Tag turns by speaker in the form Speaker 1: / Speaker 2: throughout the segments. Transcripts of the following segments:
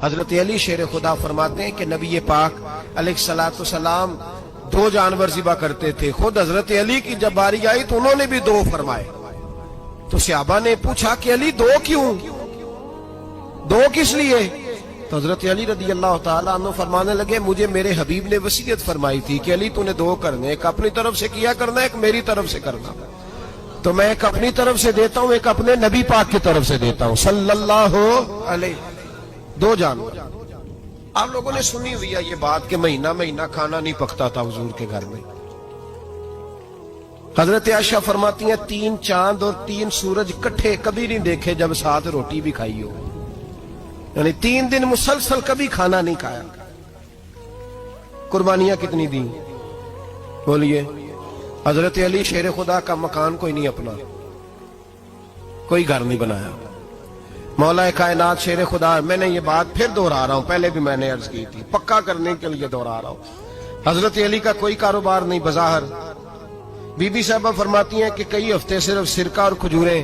Speaker 1: حضرت علی شیر خدا فرماتے ہیں کہ نبی پاک علیہ السلام 2 جانور ذبح کرتے تھے. خود حضرت علی کی جب باری آئی تو انہوں نے بھی 2 فرمائے. تو صحابہ نے پوچھا کہ علی 2 کیوں؟ 2 کس لیے؟ تو حضرت علی رضی اللہ تعالیٰ عنہ فرمانے لگے مجھے میرے حبیب نے وصیت فرمائی تھی کہ علی تو نے 2 کرنے، ایک اپنی طرف سے کیا کرنا، ایک میری طرف سے کرنا. تو میں ایک اپنی طرف سے دیتا ہوں، ایک اپنے نبی پاک کی طرف سے دیتا ہوں صلی اللہ علیہ. 2 جانور. آپ لوگوں نے سنی ہوئی ہے یہ بات کہ مہینہ مہینہ کھانا نہیں پکتا تھا حضور کے گھر میں. حضرت عائشہ فرماتی ہیں 3 چاند اور 3 سورج کٹھے کبھی نہیں دیکھے جب ساتھ روٹی بھی کھائی ہو. یعنی 3 دن مسلسل کبھی کھانا نہیں کھایا. قربانیاں کتنی دی بولیے؟ حضرت علی شیر خدا کا مکان کوئی نہیں اپنا، کوئی گھر نہیں بنایا. مولا کائنات شیر خدا، میں نے یہ بات پھر دہرا رہا ہوں، پہلے بھی میں نے عرض کی تھی، پکا کرنے کے لیے دہرا رہا ہوں. حضرت علی کا کوئی کاروبار نہیں بظاہر. بی بی صاحبہ فرماتی ہیں کہ کئی ہفتے صرف سرکہ اور کھجوریں.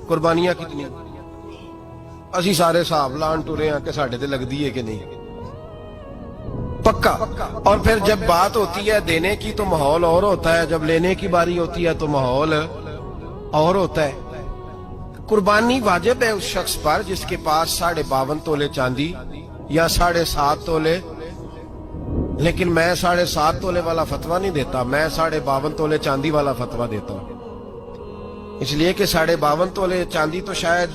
Speaker 1: قربانیاں کتنی؟ اسی سارے صاحب لان ٹورے ہیں کہ ساڑھے تے لگ دیئے کہ نہیں پکا. اور پھر جب بات ہوتی ہے دینے کی تو ماحول اور ہوتا ہے، جب لینے کی باری ہوتی ہے تو ماحول اور ہوتا ہے. قربانی واجب ہے اس شخص پر جس کے پاس 52.5 تولے چاندی یا 7.5 تولے. لیکن میں 7.5 تولے والا فتویٰ نہیں دیتا، میں 52.5 تولے چاندی والا فتویٰ دیتا ہوں. اس لیے کہ 52.5 تولے چاندی تو شاید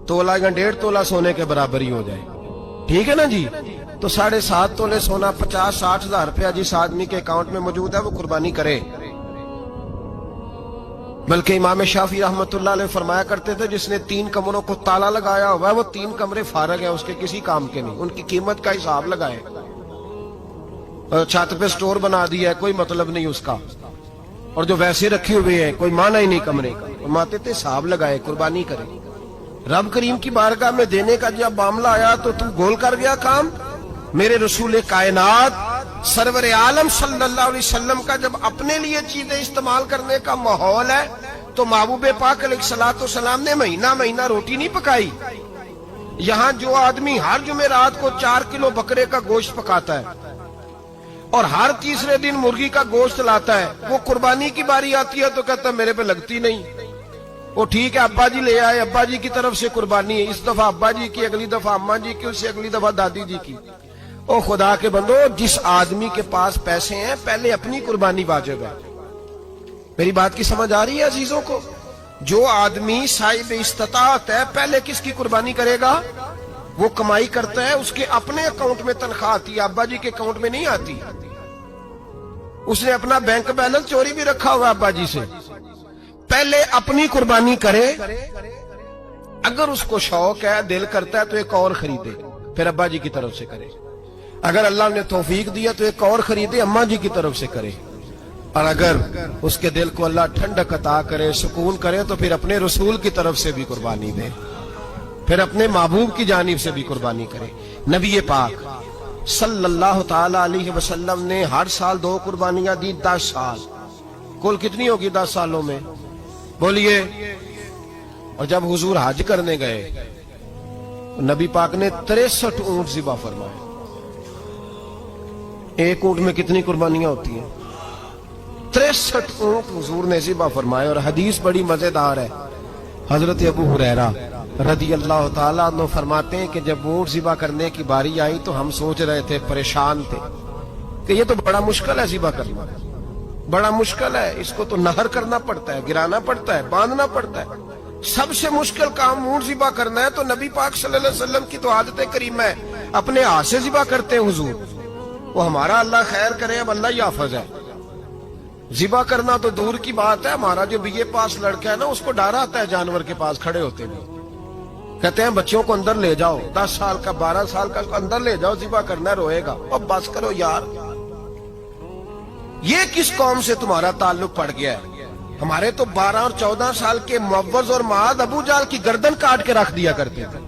Speaker 1: تولہ یا 1.5 تولہ سونے کے برابر ہی ہو جائے. ٹھیک ہے نا جی؟ تو 7.5 تولے سونا 50-60 ہزار روپیہ جس آدمی کے اکاؤنٹ میں موجود ہے وہ قربانی کرے. بلکہ امام شافعی رحمت اللہ علیہ فرمایا کرتے تھے جس نے 3 کمروں کو تالا لگایا ہوا ہے وہ 3 کمرے فارغ ہیں، اس کے کسی کام کے نہیں، ان کی قیمت کا حساب لگائے. چھت پہ سٹور بنا دیا ہے، کوئی مطلب نہیں اس کا، اور جو ویسے رکھے ہوئے ہیں کوئی معنی ہی نہیں کمرے کا. فرماتے تھے حساب لگائے، قربانی کرے. رب کریم کی بارگاہ میں دینے کا جب معاملہ آیا تو تم گول کر گیا کام. میرے رسول کائنات سرور عالم صلی اللہ علیہ وسلم کا جب اپنے لیے چیزیں استعمال کرنے کا ماحول ہے تو محبوب پاک علیہ السلام نے مہینہ مہینہ روٹی نہیں پکائی. یہاں جو آدمی ہر جمعرات کو 4 کلو بکرے کا گوشت پکاتا ہے اور ہر تیسرے دن مرغی کا گوشت لاتا ہے، وہ قربانی کی باری آتی ہے تو کہتا ہے میرے پہ لگتی نہیں. وہ ٹھیک ہے ابا جی لے آئے، ابا جی کی طرف سے قربانی ہے، اس دفعہ ابا جی کی، اگلی دفعہ اماں جی کی، اس سے اگلی دفعہ دادی جی کی. او خدا کے بندو، جس آدمی کے پاس پیسے ہیں پہلے اپنی قربانی واجب ہے. میری بات کی سمجھ آ رہی ہے عزیزوں کو؟ جو آدمی صاحب استطاعت ہے پہلے کس کی قربانی کرے گا؟ وہ کمائی کرتا ہے، اس کے اپنے اکاؤنٹ میں تنخواہ آتی ہے، ابا جی کے اکاؤنٹ میں نہیں آتی. اس نے اپنا بینک بیلنس چوری بھی رکھا ہوا ابا جی سے. پہلے اپنی قربانی کرے. اگر اس کو شوق ہے، دل کرتا ہے تو ایک اور خریدے، پھر ابا جی کی طرف سے کرے. اگر اللہ نے توفیق دیا تو ایک اور خریدے، اماں جی کی طرف سے کرے. اور اگر اس کے دل کو اللہ ٹھنڈک عطا کرے، سکون کرے، تو پھر اپنے رسول کی طرف سے بھی قربانی دے، پھر اپنے محبوب کی جانب سے بھی قربانی کرے. نبی پاک صلی اللہ تعالی علیہ وسلم نے ہر سال 2 قربانیاں دی. 10 سال کل کتنی ہوگی 10 سالوں میں بولیے؟ اور جب حضور حج کرنے گئے نبی پاک نے 63 اونٹ ذبح فرمائے. ایک اونٹ میں کتنی قربانیاں ہوتی ہیں؟ 63 اونٹ حضور نے ذبح فرمائے. اور حدیث بڑی مزیدار ہے. حضرت ابو ہریرہ رضی اللہ تعالیٰ عنہ فرماتے ہیں کہ جب اونٹ ذبح کرنے کی باری آئی تو ہم سوچ رہے تھے، پریشان تھے کہ یہ تو بڑا مشکل ہے ذبح کرنا، بڑا مشکل ہے، اس کو تو نہر کرنا پڑتا ہے، گرانا پڑتا ہے، باندھنا پڑتا ہے. سب سے مشکل کام اونٹ ذبح کرنا ہے. تو نبی پاک صلی اللہ علیہ وسلم کی تو عادت کریمہ ہے، اپنے ہاتھ سے ذبح کرتے ہیں حضور. وہ ہمارا اللہ خیر کرے، اب اللہ ہی حافظ ہے. ذبح کرنا تو دور کی بات ہے. ہمارا جو بی اے پاس لڑکا ہے نا، اس کو ڈر آتا ہے جانور کے پاس کھڑے ہوتے ہوئے. کہتے ہیں بچوں کو اندر لے جاؤ، 10 سال کا 12 سال کا اندر لے جاؤ، ذبح کرنا ہے، روئے گا. اب بس کرو یار، یہ کس قوم سے تمہارا تعلق پڑ گیا ہے؟ ہمارے تو 12 اور 14 سال کے معوذ اور معاذ ابو جہل کی گردن کاٹ کے رکھ دیا کرتے تھے.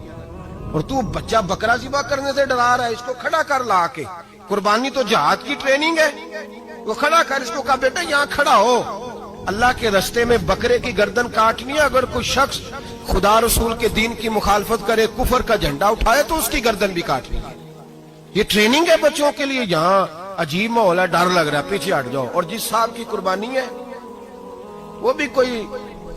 Speaker 1: اور تو بچہ بکرا ذبح کرنے سے ڈرا رہا ہے. اس کو کھڑا کر لا کے. قربانی تو جہاد کی ٹریننگ ہے. وہ کھڑا کر، اس کو کہا بیٹا یہاں کھڑا ہو، اللہ کے رستے میں بکرے کی گردن کاٹنی ہے. اگر کوئی شخص खुदा रसूल के दीन की मुखालफत करे, कुफर का झंडा उठाए तो उसकी गर्दन भी काट ली। ये ट्रेनिंग है बच्चों के लिए। यहाँ अजीब माहौल है, डर लग रहा है, पीछे हट जाओ। और जिस साहब की कुर्बानी है वो भी कोई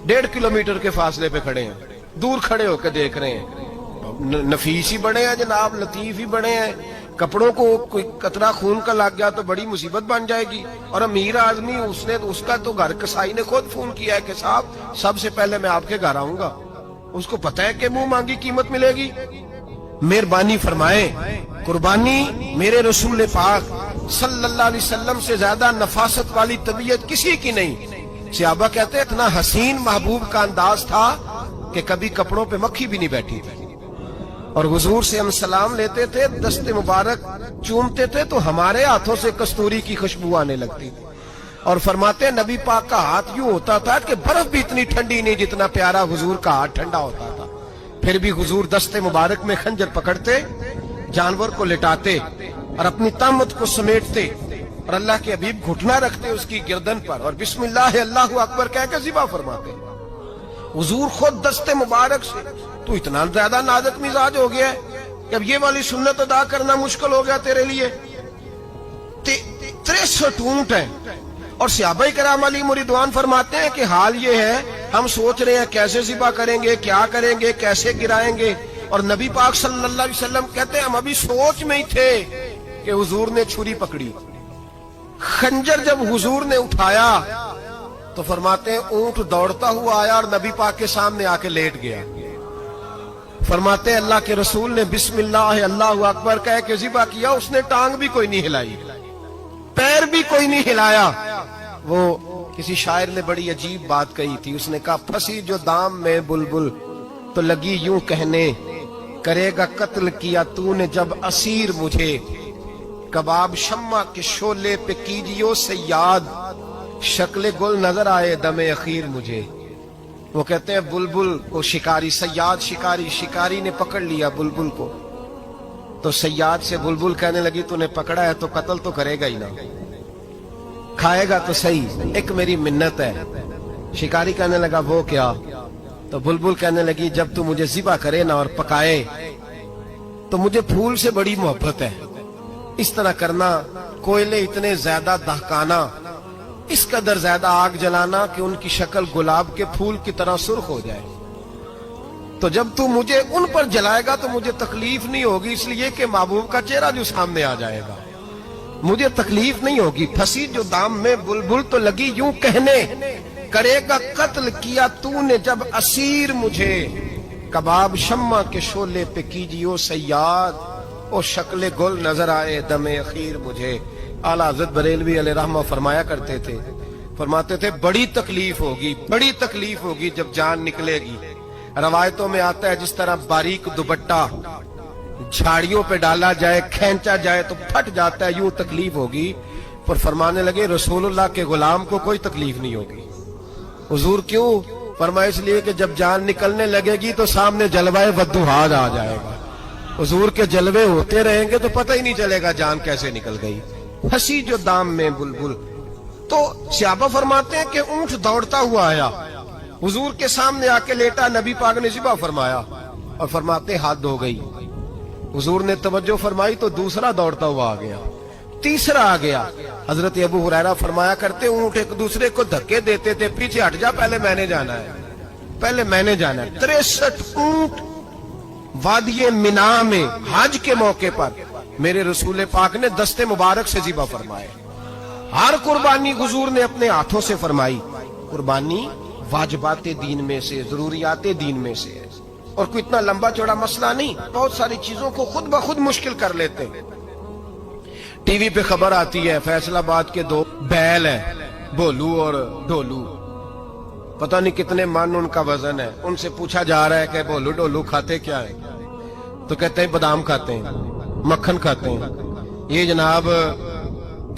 Speaker 1: 1.5 किलोमीटर के फासले पे खड़े हैं, दूर खड़े होकर देख रहे हैं। नफीस ही बड़े हैं जनाब, लतीफ ही बड़े हैं। कपड़ों को कोई कतरा खून का लग गया तो बड़ी मुसीबत बन जाएगी। और अमीर आदमी उसका तो घर कसाई ने खुद फोन किया है कि साहब सबसे पहले मैं आपके घर आऊंगा। उसको पता है कि मुंह मांगी कीमत मिलेगी। मेहरबानी फरमाए, कुर्बानी मेरे रसूल पाक सल्लल्लाहु अलैहि वसल्लम से ज्यादा नफासत वाली तबीयत किसी की नहीं। सहाबा कहते हैं इतना हसीन महबूब का अंदाज था कि कभी कपड़ों पे मक्खी भी नहीं बैठी थी। और हुजूर से हम सलाम लेते थे, दस्ते मुबारक चूमते थे तो हमारे हाथों से कस्तूरी की खुशबू आने लगती थी। और फरमाते नबी पाक का हाथ यूं होता था कि बर्फ भी इतनी ठंडी नहीं जितना प्यारा हुजूर का हाथ ठंडा होता था। फिर भी हुजूर दस्ते मुबारक में खंजर पकड़ते, जानवर को लिटाते और अपनी तामत को समेटते और अल्लाह के हबीब घुटना रखते उसकी गर्दन पर और बिस्मिल्लाह अल्लाहु अकबर कह के ज़िबा फरमाते। हुजूर खुद दस्ते मुबारक से, तू इतना ज्यादा नाजुक मिजाज हो गया है कि अब ये वाली सुन्नत अदा करना मुश्किल हो गया तेरे लिए। 63 ऊंट है। और सहाबा किराम अलैहिम रिदवान फरमाते हैं कि हाल ये है, हम सोच रहे हैं कैसे ज़िबा करेंगे, क्या करेंगे, कैसे गिराएंगे। और नबी पाक सल्लल्लाहु अलैहि वसल्लम कहते हैं हम अभी सोच में ही थे कि हुजूर ने छुरी पकड़ी। खंजर जब हुजूर ने उठाया तो फरमाते हैं ऊंट दौड़ता हुआ आया और नबी पाक के सामने आके लेट गया। फरमाते हैं अल्लाह के रसूल ने बिस्मिल्लाह अल्लाहु अकबर कह के ज़िबा किया, उसने टांग भी कोई नहीं हिलाई, पैर भी कोई नहीं हिलाया। वो किसी शायर ने बड़ी अजीब बात कही थी, उसने कहा फंसी जो दाम में बुलबुल तो लगी यूं कहने, करेगा कत्ल किया तूने जब असीर मुझे, कबाब शम्मा के शोले पे कीजियो सयाद, शक्ल गुल नजर आए दमे अखीर मुझे। वो कहते हैं बुलबुल को शिकारी, सयाद शिकारी, शिकारी ने पकड़ लिया बुलबुल को तो सयाद से बुलबुल कहने लगी तूने पकड़ा है तो कत्ल तो करेगा ही ना, खाएगा तो सही, एक मेरी मिन्नत है। शिकारी कहने लगा वो क्या? तो बुलबुल कहने लगी जब तू मुझे ज़िबा करे ना और पकाए तो मुझे फूल से बड़ी मोहब्बत है, इस तरह करना, कोयले इतने ज्यादा दहकाना, इस कदर ज्यादा आग जलाना कि उनकी शक्ल गुलाब के फूल की तरह सुर्ख हो जाए। तो जब तू मुझे उन पर जलाएगा तो मुझे तकलीफ नहीं होगी, इसलिए कि महबूब का चेहरा जो सामने आ जाएगा, मुझे तकलीफ नहीं होगी। फंसी जो दाम में बुलबुल तो लगी यूं कहने, करेगा कत्ल किया तूने जब असीर मुझे, कबाब शम्मा के शोले पे कीजियो सयाद, ओ शक्ल गुल नजर आए दमे अखीर मुझे। आला हज़रत बरेलवी अलैहि रहमा फरमाया करते थे, फरमाते थे बड़ी तकलीफ होगी, बड़ी तकलीफ होगी जब जान निकलेगी। रवायतों में आता है जिस तरह बारीक दुपट्टा झाड़ियों पे डाला जाए, खींचा जाए तो फट जाता है, यूं तकलीफ होगी। पर फरमाने लगे रसूलुल्लाह के गुलाम को कोई तकलीफ नहीं होगी। हुजूर क्यों? फरमाया इसलिए कि जब जान निकलने लगेगी तो सामने जलवाए वद्दुहाद आ जाएगा। हुजूर के जलवे होते रहेंगे तो पता ही नहीं चलेगा जान कैसे निकल गई। हंसी जो दाम में बुलबुल। तो सहाबा फरमाते हैं कि ऊंट दौड़ता हुआ आया, हुजूर के सामने आके लेटा, नबी पाक ने ज़िबा फरमाया और फरमाते हद हो गई। हुजूर ने तवज्जो फरमाई तो दूसरा दौड़ता हुआ आ गया, तीसरा आ गया। हजरत अबू हुरैरा फरमाया करते ऊंट एक दूसरे को धक्के देते थे, पीछे हट जा, पहले मैंने जाना है, पहले मैंने जाना है। 63 ऊंट वादिये मिना में हज के मौके पर मेरे रसूल पाक ने दस्ते मुबारक से ज़िबा फरमाए। हर कुर्बानी हुजूर ने अपने हाथों से फरमाई। कुर्बानी वाजिबाते दीन में से, जरूरियाते दीन में से है और कोई इतना लंबा चौड़ा मसला नहीं। बहुत सारी चीजों को खुद ब खुद मुश्किल कर लेते हैं। टीवी पे खबर आती है फैसलाबाद के 2 बैल हैं, भोलू और ढोलू, पता नहीं कितने मन उनका वजन है। उनसे पूछा जा रहा है कि भोलू ढोलू खाते क्या है? तो कहते हैं बादाम खाते हैं, मक्खन खाते हैं। ये जनाब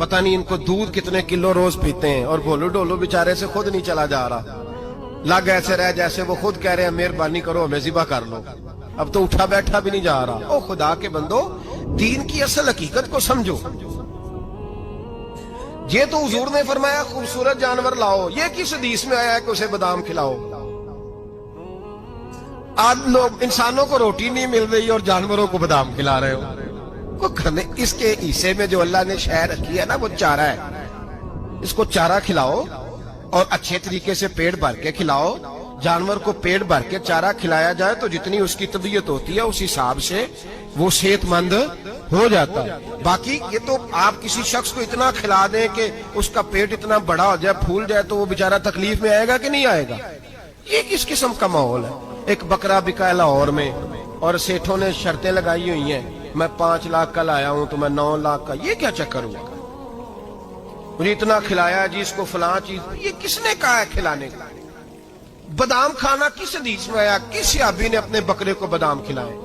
Speaker 1: पता नहीं इनको दूध कितने किलो रोज पीते हैं। और भोलू ढोलू बेचारे से खुद नहीं चला जा रहा, लग ऐसे रह जैसे वो खुद कह रहे हैं मेहरबानी करो हमें ज़िबा कर लो। अब तो उठा बैठा भी नहीं जा रहा। ओ खुदा के बंदो, दीन की असल हकीकत को समझो। ये तो हुजूर ने फरमाया खूबसूरत जानवर लाओ, ये किस हदीस में आया है कि उसे बादाम खिलाओ? आज लोग इंसानों को रोटी नहीं मिल रही और जानवरों को बादाम खिला रहे हो। को खाने इसके हिस्से में जो अल्लाह ने शय रखी है ना वो चारा है, इसको चारा खिलाओ और अच्छे तरीके से पेट भर के खिलाओ। जानवर को पेट भर के चारा खिलाया जाए तो जितनी उसकी तबीयत होती है उस हिसाब से वो सेहतमंद हो जाता है। बाकी ये तो आप किसी शख्स को इतना खिला दें कि उसका पेट इतना बड़ा हो जाए, फूल जाए, तो वो बेचारा तकलीफ में आएगा कि नहीं आएगा? ये किस किस्म का माहौल है? एक बकरा बिका है लाहौर में और सेठों ने शर्तें लगाई हुई हैं, मैं 5 लाख का लाया हूं तो मैं 9 लाख का। ये क्या चक्कर हुआ? मुझे इतना खिलाया जी, इसको फलां चीज। ये किसने कहा है खिलाने का? बादाम खाना किस हदीस में आया? किस सहाबी ने अपने बकरे को बादाम खिलाए?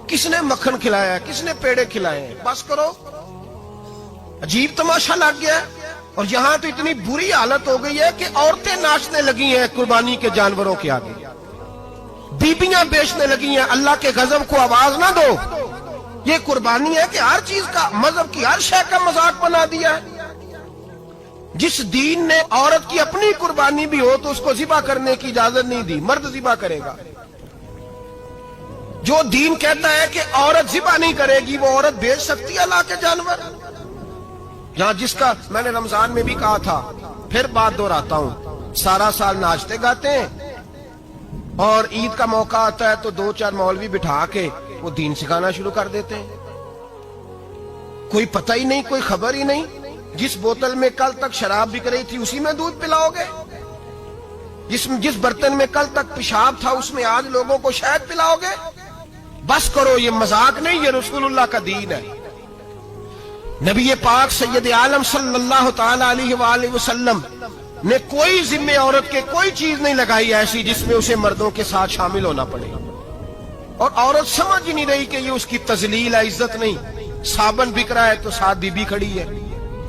Speaker 1: किसने मक्खन खिलाया? किसने पेड़े खिलाए? बस करो। अजीब तमाशा लग गया। और यहां तो इतनी बुरी हालत हो गई है कि औरतें नाचने लगी हैं कुर्बानी के जानवरों के आगे, बीबियां बेचने लगी हैं। अल्लाह के गजब को आवाज ना दो। ये कुर्बानी है कि हर चीज का, मजहब की हर शय का मजाक बना दिया है। जिस दीन ने औरत की अपनी कुर्बानी भी हो तो उसको ज़िबा करने की इजाजत नहीं दी, मर्द ज़िबा करेगा। जो दीन कहता है कि औरत ज़िबा नहीं करेगी, वो औरत बेच सकती है अल्लाह के जानवर। जहां जिसका मैंने रमजान में भी कहा था, फिर बात दोहराता हूं, सारा साल नाचते गाते हैं और ईद का मौका आता है तो 2-4 मौलवी बिठा के वो दीन सिखाना शुरू कर देते हैं। कोई पता ही नहीं, कोई खबर ही नहीं। जिस बोतल में कल तक शराब बिक रही थी उसी में दूध पिलाओगे? जिस बर्तन में कल तक पेशाब था उसमें आज लोगों को शहद पिलाओगे? बस करो, ये मजाक नहीं, ये रसूलुल्लाह का दीन है। नबी पाक सैयद आलम सल्लल्लाहु ताला अलैहि वसल्लम ने कोई जिम्मे औरत के कोई चीज नहीं लगाई ऐसी जिसमें उसे मर्दों के साथ शामिल होना पड़े। और औरत समझ ही नहीं रही कि ये उसकी तजलील है, इज्जत नहीं। साबन बिक रहा है तो साथ बीबी खड़ी है,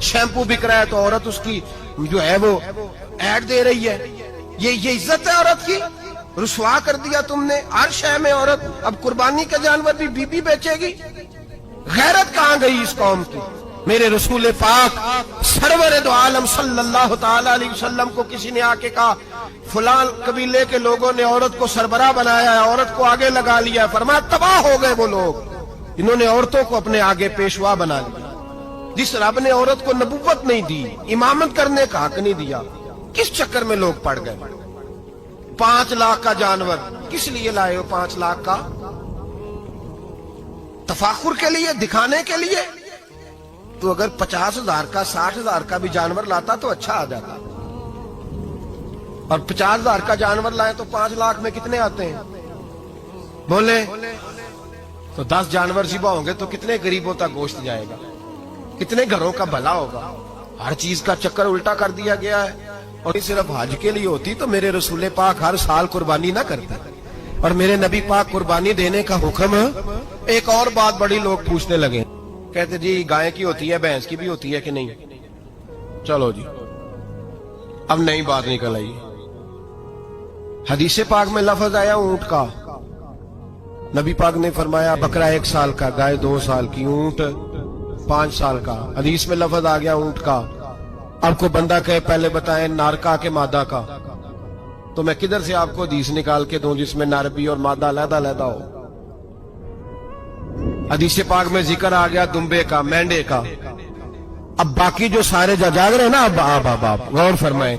Speaker 1: शैम्पू बिक रहा है तो औरत उसकी जो है वो ऐड दे रही है। ये इज्जत है औरत की? रुसवा कर दिया तुमने हर शय में औरत। अब कुर्बानी का जानवर भी बीबी बेचेगी? गैरत कहां गई इस कौम की? मेरे रसूल पाक सरवर दो आलम सल्लल्लाहु ताला अलैहि वसल्लम को किसी ने आके कहा, फलां कबीले के लोगों ने औरत को सरबराह बनाया है, औरत को आगे लगा लिया है। फरमाया तबाह हो गए वो लोग, इन्होंने औरतों को अपने आगे पेशवा बना लिया। जिस रब ने औरत को नबुव्वत नहीं दी, इमामत करने का हक नहीं दिया, किस चक्कर में लोग पड़ गए? 5 लाख का जानवर किस लिए लाए हो? 5 लाख का तफाखुर के लिए, दिखाने के लिए? तो अगर 50,000 का 60,000 का भी जानवर लाता तो अच्छा आ जाता। और 50,000 का जानवर लाए तो 5 लाख में कितने आते हैं? बोले तो 10 जानवर ज़िबा होंगे तो कितने गरीबों तक गोश्त जाएगा, कितने घरों का भला होगा। हर चीज का चक्कर उल्टा कर दिया गया है। और सिर्फ हज के लिए होती तो मेरे रसूल पाक हर साल कुर्बानी ना करते, और मेरे नबी पाक कुर्बानी देने का हुक्म। एक और बात बड़ी लोग पूछने लगे, कहते जी गाय की होती है, भैंस की भी होती है कि नहीं? चलो जी, अब नई बात निकल आई। हदीस पाक में लफ्ज आया ऊंट का। नबी पाक ने फरमाया बकरा 1 साल का, गाय 2 साल की, ऊंट 5 साल का। हदीस में लफ्ज आ गया ऊंट का। आपको बंदा कहे पहले बताएं नार का के मादा का, तो मैं किधर से आपको हदीस निकाल के दूं जिसमें नर भी और मादा अलग-अलग हो? हदीस पाक में जिक्र आ गया दुम्बे का, मेंढे का। अब बाकी जो सारे जाग रहे हैं ना, अब गौर फरमाएं,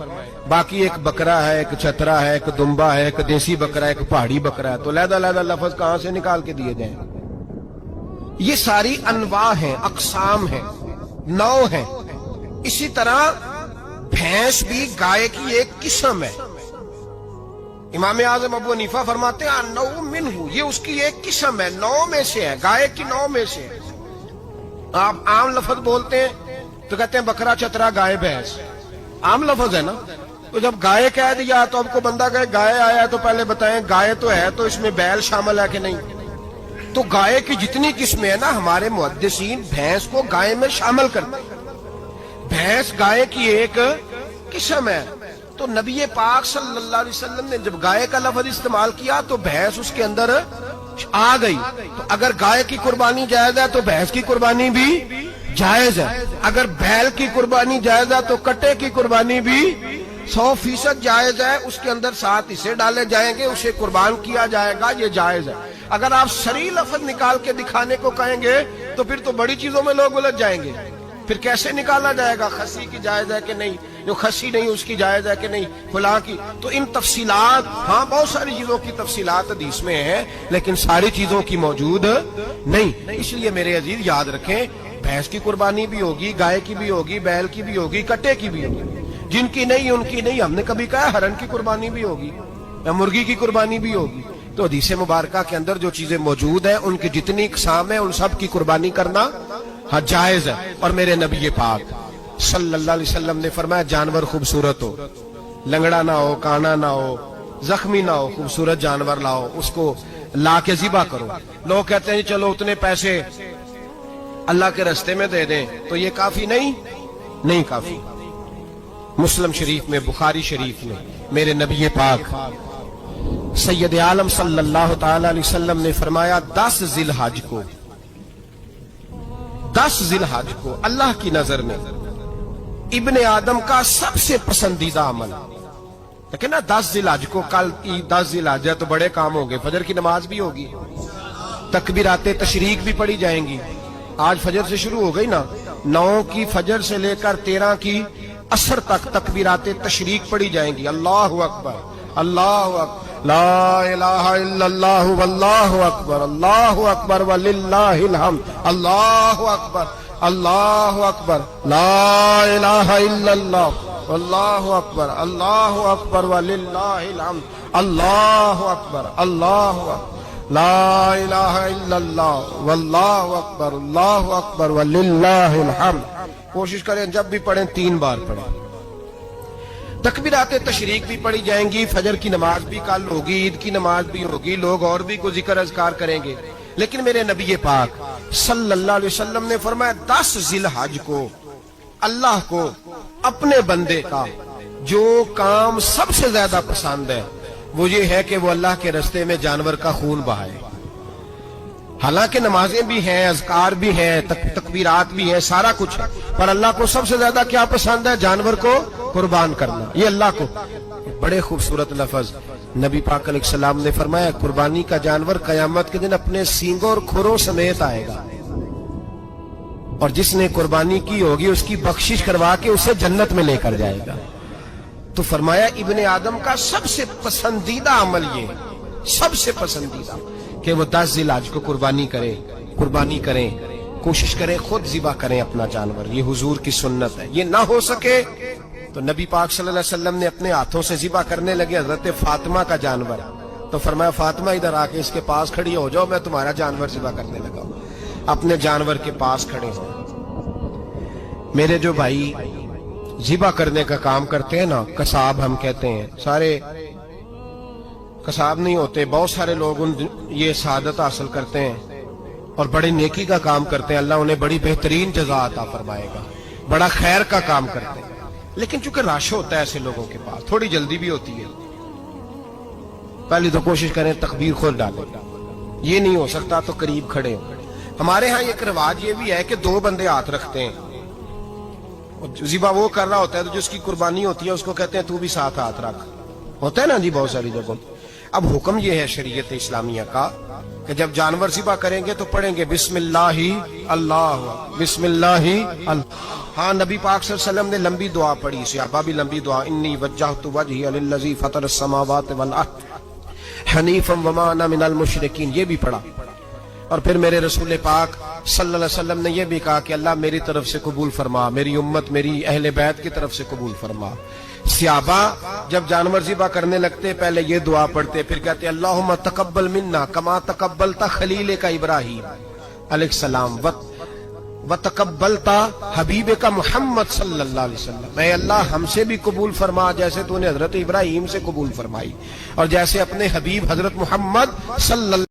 Speaker 1: बाकी एक बकरा है, एक छतरा है, एक दुम्बा है, एक देसी बकरा है, एक पहाड़ी बकरा है, तो अलग-अलग लफ्ज कहां से निकाल के दिए जाए? ये सारी अनवा हैं, अकसाम हैं, नौ हैं। इसी तरह भैंस भी गाय की एक किस्म है। इमाम आजम अबू हनीफा फरमाते हैं नौ मिन्हु, ये उसकी एक किस्म है, 9 में से है, गाय की 9 में से है। आप आम लफ्ज बोलते हैं तो कहते हैं बकरा, छतरा, गाय, भैंस, आम लफ्ज है ना। तो जब गाय कह दिया तो आपको बंदा कहे गाय आया तो पहले बताएं गाय तो है, तो इसमें बैल शामिल है कि नहीं? तो गाय की जितनी किस्में है ना, हमारे मुहद्दिसीन भैंस को गाय में शामिल करते हैं। भैंस गाय की एक किस्म है। तो नबी पाक सल्लल्लाहु अलैहि वसल्लम ने जब गाय का लफ्ज इस्तेमाल किया तो भैंस उसके अंदर आ गई। तो अगर गाय की कुर्बानी जायज है तो भैंस की कुर्बानी भी जायज है। अगर बैल की कुर्बानी जायज है तो कट्टे की कुर्बानी भी 100% جائز ہے، اس کے اندر 7 حصے ڈالے جائیں گے، اسے قربان کیا جائے گا، یہ جائز ہے۔ اگر آپ صریح لفظ نکال کے دکھانے کو کہیں گے تو پھر تو بڑی چیزوں میں لوگ الجھ جائیں گے۔ پھر کیسے نکالا جائے گا خسی کی جائز ہے کہ نہیں، جو خسی نہیں اس کی جائز ہے کہ نہیں، فلاں کی؟ تو ان تفصیلات، ہاں بہت ساری چیزوں کی تفصیلات حدیث میں ہیں، لیکن ساری چیزوں کی موجود نہیں۔ اس لیے میرے عزیز یاد رکھیں، بھینس کی قربانی بھی ہوگی، گائے کی بھی ہوگی، بیل کی بھی ہوگی، کٹے کی بھی ہوگی۔ جن کی نہیں ان کی نہیں، ہم نے کبھی کہا ہرن کی قربانی بھی ہوگی یا مرغی کی قربانی بھی ہوگی۔ تو حدیث مبارکہ کے اندر جو چیزیں موجود ہیں ان کی جتنی اقسام ہیں ان سب کی قربانی کرنا ہاں جائز ہے۔ اور میرے نبی پاک صلی اللہ علیہ وسلم نے فرمایا جانور خوبصورت ہو، لنگڑا نہ ہو، کانا نہ ہو، زخمی نہ ہو، خوبصورت جانور لاؤ، اس کو لا کے ذبح کرو۔ لوگ کہتے ہیں چلو اتنے پیسے اللہ کے راستے میں دے دیں، تو یہ کافی نہیں کافی۔ مسلم شریف میں، بخاری شریف میں میرے نبی پاک سید عالم صلی اللہ تعالی علیہ وسلم نے فرمایا 10 ذی الحج کو اللہ کی نظر میں ابن آدم کا سب سے پسندیدہ عمل، لیکن نا 10 ذی الحج کو، کل 10 ذی الحج ہے تو بڑے کام ہوں گے، فجر کی نماز بھی ہوگی، تکبیرات تشریق بھی پڑھی جائیں گی۔ آج فجر سے شروع ہو گئی نا، 9 کی فجر سے لے کر 13 کی عصر تک تکبیرات تشریق پڑھی جائیں گی۔ اللہ اکبر، اللہ اکبر، لا الہ الا اللہ واللہ اکبر، اللہ اکبر وللہ الحمد، اللہ اکبر، اللہ اکبر، لا الہ الا اللہ واللہ اکبر، اللہ اکبر وللہ الحمد، اللہ اکبر، اللہ اکبر، لا الہ الا اللہ واللہ اکبر، اللہ اکبر وللہ الحمد۔ کوشش کریں جب بھی پڑھیں 3 بار پڑھیں۔ تکبیرات تشریق بھی پڑھی جائیں گی، فجر کی نماز بھی کل ہوگی، عید کی نماز بھی ہوگی، لوگ اور بھی کوئی ذکر اذکار کریں گے۔ لیکن میرے نبی پاک صلی اللہ علیہ وسلم نے فرمایا 10 ذی الحج کو اللہ کو اپنے بندے کا جو کام سب سے زیادہ پسند ہے وہ یہ ہے کہ وہ اللہ کے راستے میں جانور کا خون بہائے۔ حالانکہ نمازیں بھی ہیں، اذکار بھی ہیں، تکبیرات بھی ہیں، سارا کچھ ہے، پر اللہ کو سب سے زیادہ کیا پسند ہے؟ جانور کو قربان کرنا۔ یہ اللہ کو بڑے خوبصورت لفظ نبی پاک علیہ السلام نے فرمایا قربانی کا جانور قیامت کے دن اپنے سینگوں اور کھروں سمیت آئے گا، اور جس نے قربانی کی ہوگی اس کی بخشش کروا کے اسے جنت میں لے کر جائے گا۔ تو فرمایا ابن آدم کا سب سے پسندیدہ عمل یہ، سب سے پسندیدہ، کہ وہ 10 ذی الحج کو قربانی کریں، کوشش کریں خود ذبح کریں اپنا جانور۔ یہ حضور کی سنت ہے۔ یہ نہ ہو سکے تو نبی پاک صلی اللہ علیہ وسلم نے اپنے ہاتھوں سے ذبح کرنے لگے حضرت فاطمہ کا جانور، تو فرمایا فاطمہ ادھر آ کے اس کے پاس کھڑی ہو جاؤ، میں تمہارا جانور ذبح کرنے لگا ہوں۔ اپنے جانور کے پاس کھڑے ہو۔ میرے جو بھائی ذبح کرنے کا کام کرتے ہیں نا، قصاب ہم کہتے ہیں، سارے قصاب نہیں ہوتے، بہت سارے لوگ یہ سعادت حاصل کرتے ہیں اور بڑی نیکی کا کام کرتے ہیں، اللہ انہیں بڑی بہترین جزا عطا فرمائے گا، بڑا خیر کا کام کرتے ہیں۔ لیکن چونکہ رش ہوتا ہے ایسے لوگوں کے پاس، تھوڑی جلدی بھی ہوتی ہے، پہلی تو کوشش کریں تکبیر خود ڈالیں، یہ نہیں ہو سکتا تو قریب کھڑے ہوں۔ ہمارے ہاں ایک رواج یہ بھی ہے کہ 2 بندے ہاتھ رکھتے ہیں، ذبح وہ کر رہا ہوتا ہے تو جس کی قربانی ہوتی ہے اس کو کہتے ہیں تو بھی ساتھ ہاتھ رکھ، ہوتا ہے نا جی بہت ساری جگہوں۔ اب حکم یہ ہے شریعت اسلامیہ کا کہ جب جانور ذبح کریں گے تو پڑھیں گے بسم اللہ اللہ، بسم اللہ اللہ۔ ہاں نبی پاک صلی اللہ علیہ وسلم نے لمبی دعا پڑھی، صحابہ بھی لمبی دعا، انی وجہت وجہی للذی فطر السماوات والارض حنیفا وما انا من المشرکین، یہ بھی پڑھا۔ اور پھر میرے رسول پاک صلی اللہ علیہ وسلم نے یہ بھی کہا کہ اللہ میری طرف سے قبول فرما، میری امت، میری اہل بیت کی طرف سے قبول فرما۔ صحابہ جب جانور ذبح کرنے لگتے پہلے یہ دعا پڑھتے، پھر کہتے اللہم تقبل منا کما تقبلتا خلیل کا ابراہیم علیہ السلام وتقبلتا حبیب کا محمد صلی اللہ علیہ وسلم، اے اللہ ہم سے بھی قبول فرما جیسے تو نے حضرت ابراہیم سے قبول فرمائی، اور جیسے اپنے حبیب حضرت محمد صلی اللہ